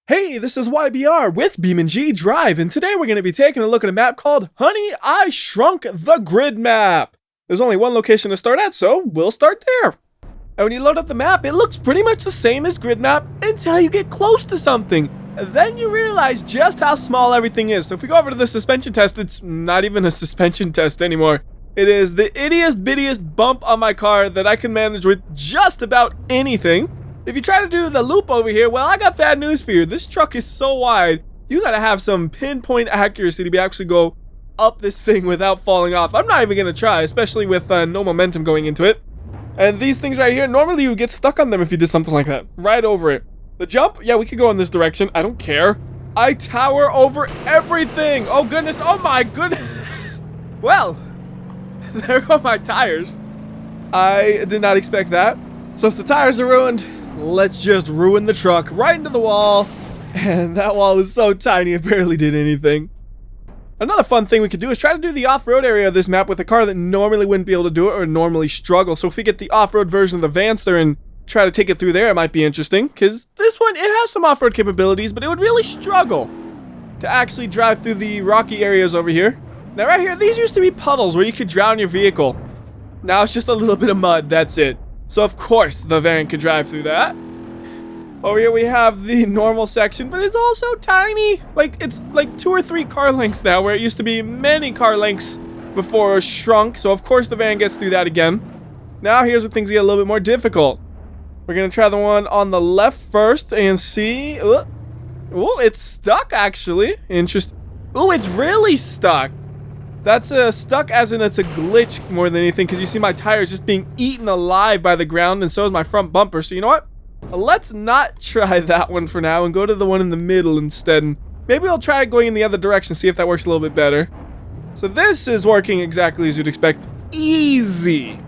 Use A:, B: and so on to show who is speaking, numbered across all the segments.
A: Hey, this is WhyBeAre with BeamNG.drive, and today we're going to be taking a look at a map called Honey, I Shrunk the Gridmap. There's only one location to start at, so we'll start there. And when you load up the map, it looks pretty much the same as Gridmap until you get close to something. Then you realize just how small everything is. So if we go over to the suspension test, it's not even a suspension test anymore. It is the ittiest bittiest bump on my car that I can manage with just about anything. If you try to do the loop over here, well, I got bad news for you. This truck is so wide, you gotta have some pinpoint accuracy to be actually go up this thing without falling off. I'm not even gonna try, especially with no momentum going into it. And these things right here, normally you would get stuck on them if you did something like that. Right over it. The jump, yeah, we could go in this direction. I don't care. I tower over everything. Oh goodness, oh my goodness. Well, there go my tires. I did not expect that. So if the tires are ruined, let's just ruin the truck right into the wall. And that wall is so tiny it barely did anything. Another fun thing we could do is try to do the off-road area of this map with a car that normally wouldn't be able to do it or normally struggle. So if we get the off-road version of the Vanster and try to take it through there, it might be interesting. Because this one, it has some off-road capabilities, but it would really struggle to actually drive through the rocky areas over here. Now right here, these used to be puddles where you could drown your vehicle. Now it's just a little bit of mud, that's it. So of course the van could drive through that. Over here we have the normal section, but it's also tiny. Like, it's like 2 or 3 car lengths now, where it used to be many car lengths before it was shrunk. So of course the van gets through that again. Now here's where things get a little bit more difficult. We're gonna try the one on the left first and see. Oh, it's stuck actually. Interesting. Oh, it's really stuck. That's stuck as in it's a glitch more than anything, because you see my tires just being eaten alive by the ground, and so is my front bumper. So you know what? Let's not try that one for now and go to the one in the middle instead. And maybe we'll try going in the other direction, see if that works a little bit better. So this is working exactly as you'd expect. Easy.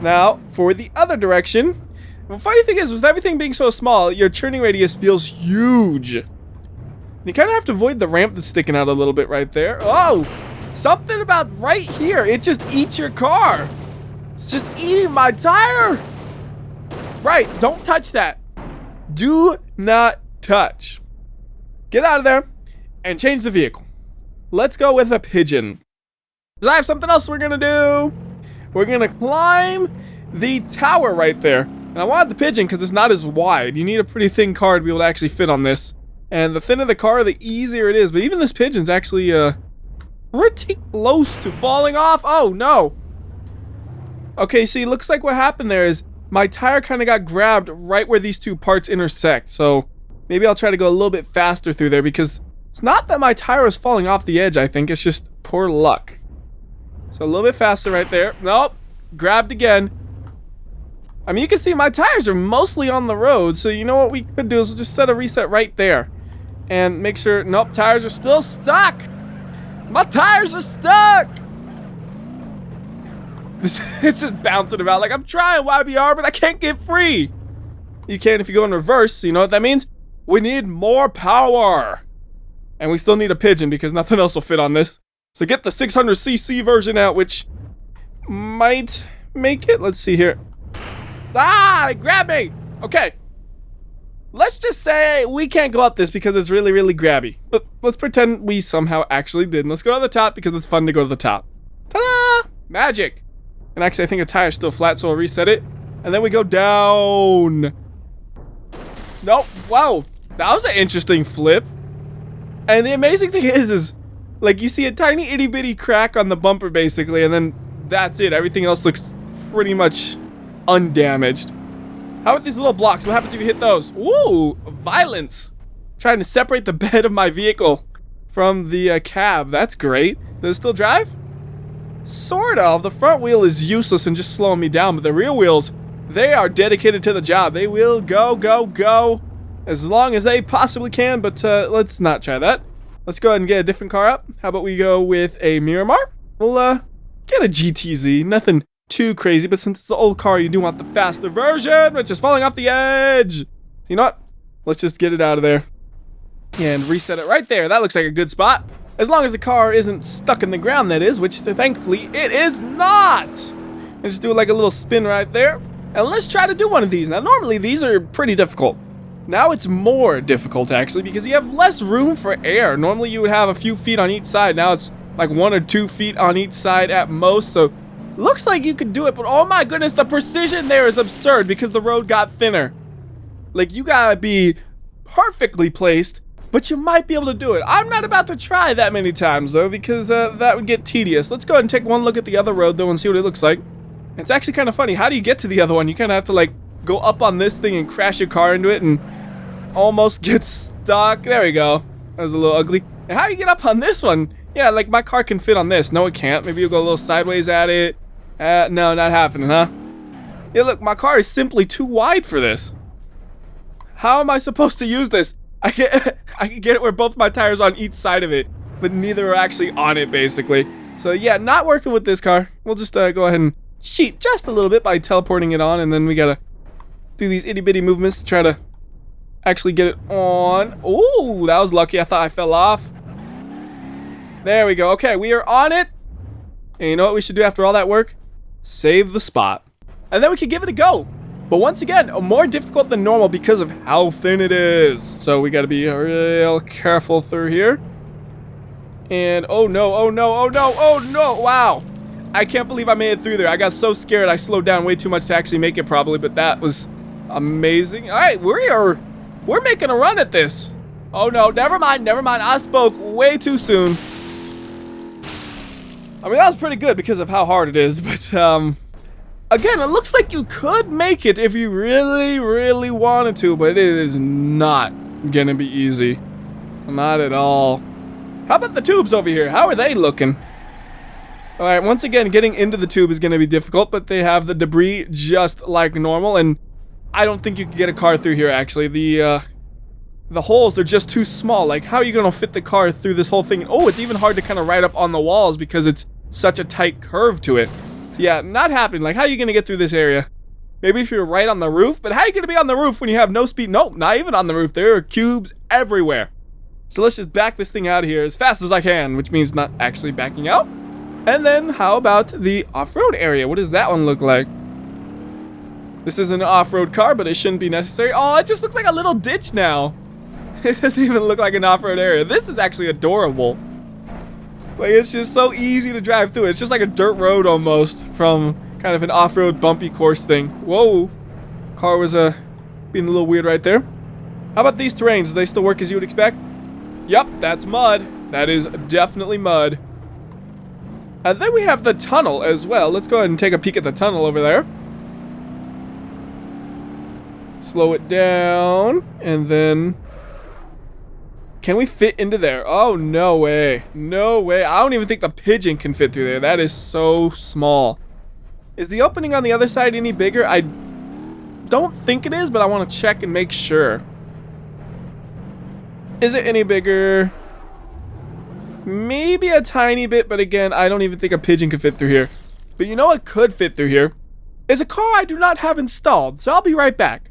A: Now, for the other direction. The funny thing is, with everything being so small, your turning radius feels huge. You kind of have to avoid the ramp that's sticking out a little bit right there. Oh, something about right here. It just eats your car. It's just eating my tire. Right, don't touch that. Do not touch. Get out of there and change the vehicle. Let's go with a pigeon. I have something else we're gonna do. We're gonna climb the tower right there. And I wanted the pigeon because it's not as wide. You need a pretty thin car to be able to actually fit on this. And the thinner the car, the easier it is. But even this pigeon's actually pretty close to falling off. Oh, no. Okay, see, looks like what happened there is my tire kind of got grabbed right where these two parts intersect. So maybe I'll try to go a little bit faster through there, because it's not that my tire is falling off the edge, I think. It's just poor luck. So a little bit faster right there. Nope. Grabbed again. I mean, you can see my tires are mostly on the road. So you know what we could do is we'll just set a reset right there. And make sure, nope, tires are still stuck. My tires are stuck. It's just bouncing about like I'm trying, WhyBeAre, but I can't get free. You can if you go in reverse. So you know what that means? We need more power. And we still need a pigeon because nothing else will fit on this. So get the 600cc version out, which might make it. Let's see here. Ah, it grabbed me. Okay. Let's just say we can't go up this because it's really, really grabby. But let's pretend we somehow actually did. And let's go to the top because it's fun to go to the top. Ta-da! Magic. And actually, I think the tire's still flat, so I'll reset it. And then we go down. Nope. Wow. That was an interesting flip. And the amazing thing is like you see a tiny itty bitty crack on the bumper basically, and then that's it. Everything else looks pretty much undamaged. How about these little blocks? What happens if you hit those? Ooh, violence. Trying to separate the bed of my vehicle from the cab. That's great. Does it still drive? Sort of. The front wheel is useless and just slowing me down, but the rear wheels, they are dedicated to the job. They will go, go, go as long as they possibly can, but let's not try that. Let's go ahead and get a different car up. How about we go with a Miramar? We'll get a GTZ. Nothing too crazy, but since it's an old car, you do want the faster version, which is falling off the edge. You know what? Let's just get it out of there and reset it right there. That looks like a good spot. As long as the car isn't stuck in the ground, that is, which thankfully it is not. And just do like a little spin right there. And let's try to do one of these. Now, normally these are pretty difficult. Now it's more difficult actually because you have less room for air. Normally you would have a few feet on each side. Now it's like 1 or 2 feet on each side at most. So looks like you could do it, but oh my goodness, the precision there is absurd because the road got thinner. Like you gotta be perfectly placed, but you might be able to do it. I'm not about to try that many times though because that would get tedious. Let's go ahead and take one look at the other road though and see what it looks like. It's actually kind of funny. How do you get to the other one? You kind of have to like go up on this thing and crash your car into it and almost get stuck. There we go. That was a little ugly. And how do you get up on this one? Yeah, like my car can fit on this. No, it can't. Maybe you'll go a little sideways at it. No, not happening, huh? Yeah, look, my car is simply too wide for this. How am I supposed to use this? I can get it where both my tires are on each side of it, but neither are actually on it, basically. So yeah, not working with this car. We'll just go ahead and cheat just a little bit by teleporting it on, and then we gotta do these itty-bitty movements to try to actually get it on. Ooh, that was lucky. I thought I fell off. There we go. Okay, we are on it. And you know what we should do after all that work? Save the spot. And then we can give it a go. But once again, more difficult than normal because of how thin it is. So we gotta be real careful through here. And oh no, oh no, oh no, oh no, wow. I can't believe I made it through there. I got so scared I slowed down way too much to actually make it probably, but that was amazing. All right, we're making a run at this. Oh no, never mind. I spoke way too soon. I mean, that was pretty good because of how hard it is, but again, it looks like you could make it if you really, really wanted to, but it is not gonna be easy. Not at all. How about the tubes over here? How are they looking? Alright, once again, getting into the tube is gonna be difficult, but they have the debris just like normal, and I don't think you can get a car through here, actually. The holes are just too small. Like, how are you gonna fit the car through this whole thing? Oh, it's even hard to kind of ride up on the walls because it's such a tight curve to it. Yeah, not happening. Like, how are you gonna get through this area? Maybe if you're right on the roof, but how are you gonna be on the roof when you have no speed? Nope, not even on the roof. There are cubes everywhere. So let's just back this thing out of here as fast as I can, which means not actually backing out. And then how about the off-road area? What does that one look like? This is an off-road car, but it shouldn't be necessary. Oh, it just looks like a little ditch now. It doesn't even look like an off-road area. This is actually adorable. Like, it's just so easy to drive through. It's just like a dirt road almost from kind of an off-road bumpy course thing. Whoa. Car was being a little weird right there. How about these terrains? Do they still work as you would expect? Yep, that's mud. That is definitely mud. And then we have the tunnel as well. Let's go ahead and take a peek at the tunnel over there. Slow it down, and then... Can we fit into there? Oh, no way. No way. I don't even think the pigeon can fit through there. That is so small. Is the opening on the other side any bigger? I don't think it is, but I want to check and make sure. Is it any bigger? Maybe a tiny bit, but again, I don't even think a pigeon could fit through here. But you know what could fit through here? Is a car I do not have installed, so I'll be right back.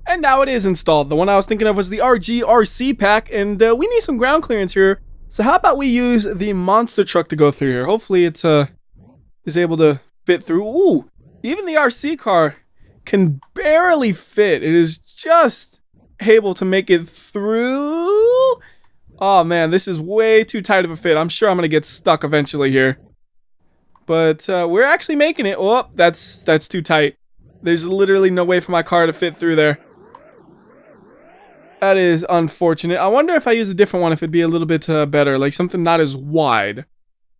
A: And now it is installed. The one I was thinking of was the RC pack, and we need some ground clearance here. So how about we use the monster truck to go through here? Hopefully it is able to fit through. Ooh, even the RC car can barely fit. It is just able to make it through. Oh man, this is way too tight of a fit. I'm sure I'm gonna get stuck eventually here. But we're actually making it. Oh, that's too tight. There's literally no way for my car to fit through there. That is unfortunate. I wonder if I use a different one, if it'd be a little bit better, like something not as wide.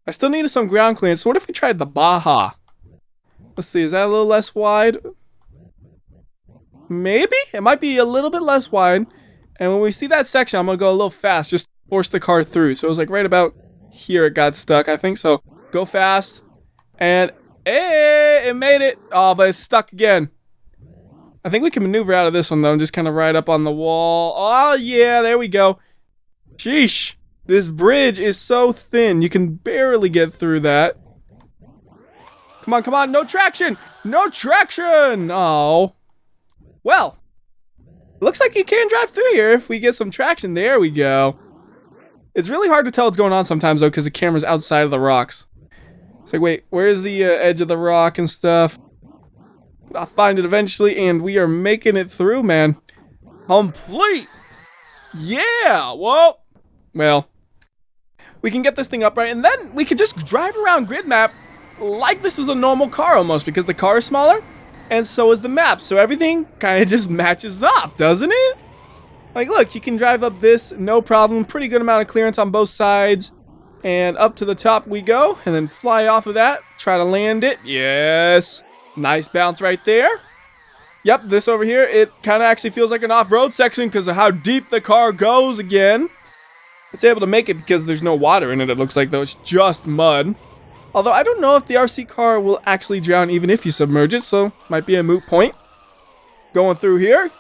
A: I still needed some ground clearance. So what if we tried the Baja? Let's see, is that a little less wide? Maybe? It might be a little bit less wide. And when we see that section, I'm gonna go a little fast, just force the car through. So it was like right about here it got stuck, I think. So go fast. And hey, it made it. Oh, but it's stuck again. I think we can maneuver out of this one though and just kind of ride up on the wall. Oh yeah, there we go. Sheesh. This bridge is so thin. You can barely get through that. Come on, come on. No traction. No traction. Oh. Well. Looks like you can drive through here if we get some traction. There we go. It's really hard to tell what's going on sometimes though because the camera's outside of the rocks. It's like, wait, where's the edge of the rock and stuff? I'll find it eventually, and we are making it through, man. Complete. Yeah, well, we can get this thing upright, and then we can just drive around grid map like this is a normal car almost, because the car is smaller, and so is the map, so everything kind of just matches up, doesn't it? Like, look, you can drive up this, no problem, pretty good amount of clearance on both sides, and up to the top we go, and then fly off of that, try to land it, yes, nice bounce right there. Yep, this over here, it kind of actually feels like an off-road section because of how deep the car goes again. It's able to make it because there's no water in it, it looks like, though. It's just mud. Although, I don't know if the RC car will actually drown even if you submerge it, so might be a moot point. Going through here.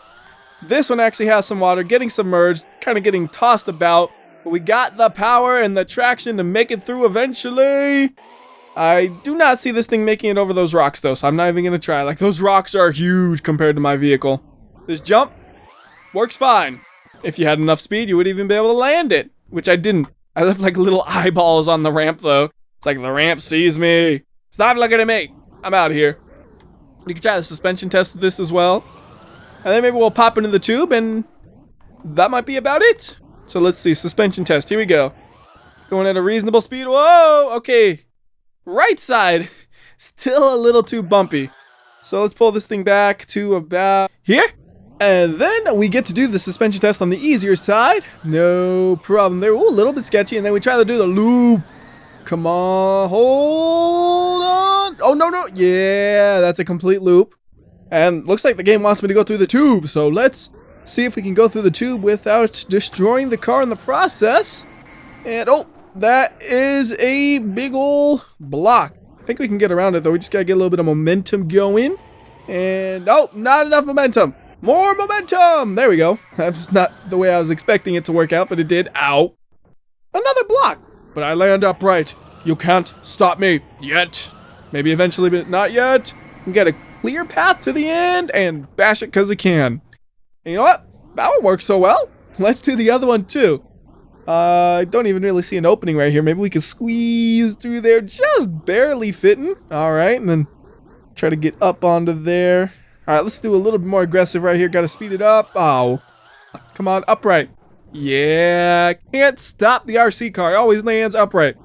A: This one actually has some water, getting submerged, kind of getting tossed about. But we got the power and the traction to make it through eventually. I do not see this thing making it over those rocks, though, so I'm not even going to try. Like, those rocks are huge compared to my vehicle. This jump works fine. If you had enough speed, you would even be able to land it, which I didn't. I left, like, little eyeballs on the ramp, though. It's like, the ramp sees me. Stop looking at me. I'm out of here. You can try the suspension test with this as well. And then maybe we'll pop into the tube, and that might be about it. So let's see. Suspension test. Here we go. Going at a reasonable speed. Whoa! Okay. Right side, still a little too bumpy. So let's pull this thing back to about here. And then we get to do the suspension test on the easier side. No problem there. Ooh, a little bit sketchy. And then we try to do the loop. Come on, hold on. Oh, no. Yeah, that's a complete loop. And looks like the game wants me to go through the tube. So let's see if we can go through the tube without destroying the car in the process. And, oh. That is a big ol' block. I think we can get around it, though. We just gotta get a little bit of momentum going. And, oh, not enough momentum. More momentum! There we go. That's not the way I was expecting it to work out, but it did. Ow. Another block. But I land upright. You can't stop me yet. Maybe eventually, but not yet. We got a clear path to the end and bash it because we can. And you know what? That one works so well. Let's do the other one, too. I don't even really see an opening right here. Maybe we can squeeze through there, just barely fitting. All right, and then try to get up onto there. All right, let's do a little bit more aggressive right here. Got to speed it up. Oh, come on, upright. Yeah, can't stop the RC car. It always lands upright.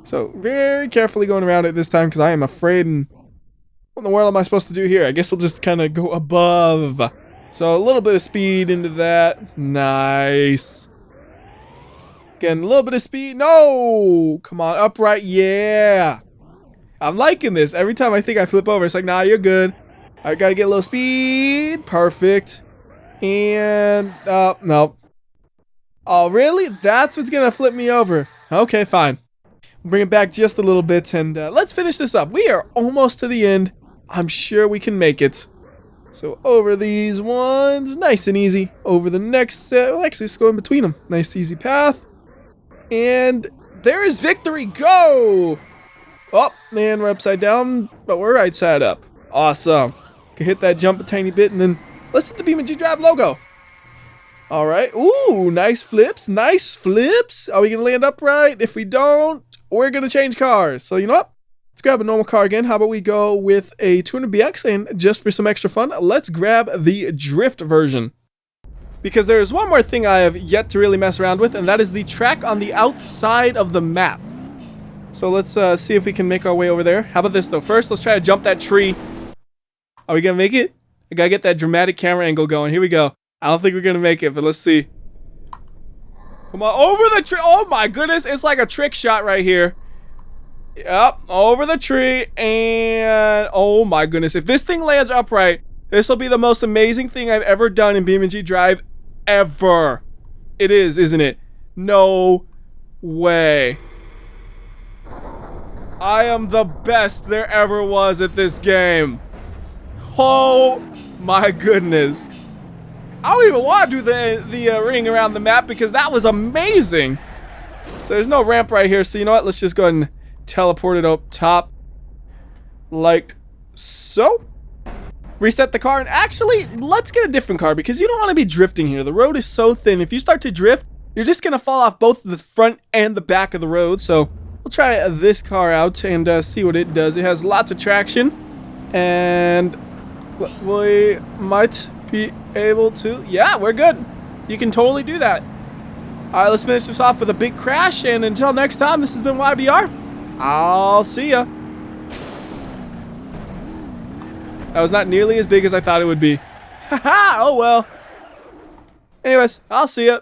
A: So very carefully going around it this time because I am afraid. And what in the world am I supposed to do here? I guess we'll just kind of go above. So a little bit of speed into that. Nice. Again, a little bit of speed. No! Come on, upright. Yeah. I'm liking this. Every time I think I flip over, it's like, nah, you're good. I gotta get a little speed. Perfect. And, no. Oh, really? That's what's gonna flip me over. Okay, fine. Bring it back just a little bit, and let's finish this up. We are almost to the end. I'm sure we can make it. So over these ones, nice and easy. Over the next, well, actually, let's go in between them. Nice, easy path. And there is victory. Go! Oh, man, we're upside down, but we're right side up. Awesome. Can hit that jump a tiny bit, and then let's hit the BeamNG.drive logo. All right. Ooh, nice flips. Nice flips. Are we going to land upright? If we don't, we're going to change cars. So, you know what? Let's grab a normal car again. How about we go with a 200BX, and just for some extra fun, let's grab the drift version. Because there is one more thing I have yet to really mess around with, and that is the track on the outside of the map. So let's see if we can make our way over there. How about this, though? First, let's try to jump that tree. Are we going to make it? I got to get that dramatic camera angle going. Here we go. I don't think we're going to make it, but let's see. Come on, over the tree. Oh, my goodness. It's like a trick shot right here. Yep, over the tree, and oh, my goodness. If this thing lands upright, this will be the most amazing thing I've ever done in BeamNG.drive. Ever. It is, isn't it? No way. I am the best there ever was at this game. Oh my goodness. I don't even want to do the ring around the map because that was amazing. So there's no ramp right here, so you know what? Let's just go ahead and teleport it up top. Like so. Reset the car, and actually, let's get a different car because you don't want to be drifting here. The road is so thin. If you start to drift, you're just going to fall off both the front and the back of the road. So we'll try this car out and see what it does. It has lots of traction, and we might be able to... Yeah, we're good. You can totally do that. All right, let's finish this off with a big crash. And until next time, this has been WhyBeAre. I'll see ya. That was not nearly as big as I thought it would be. Haha, oh well. Anyways, I'll see ya.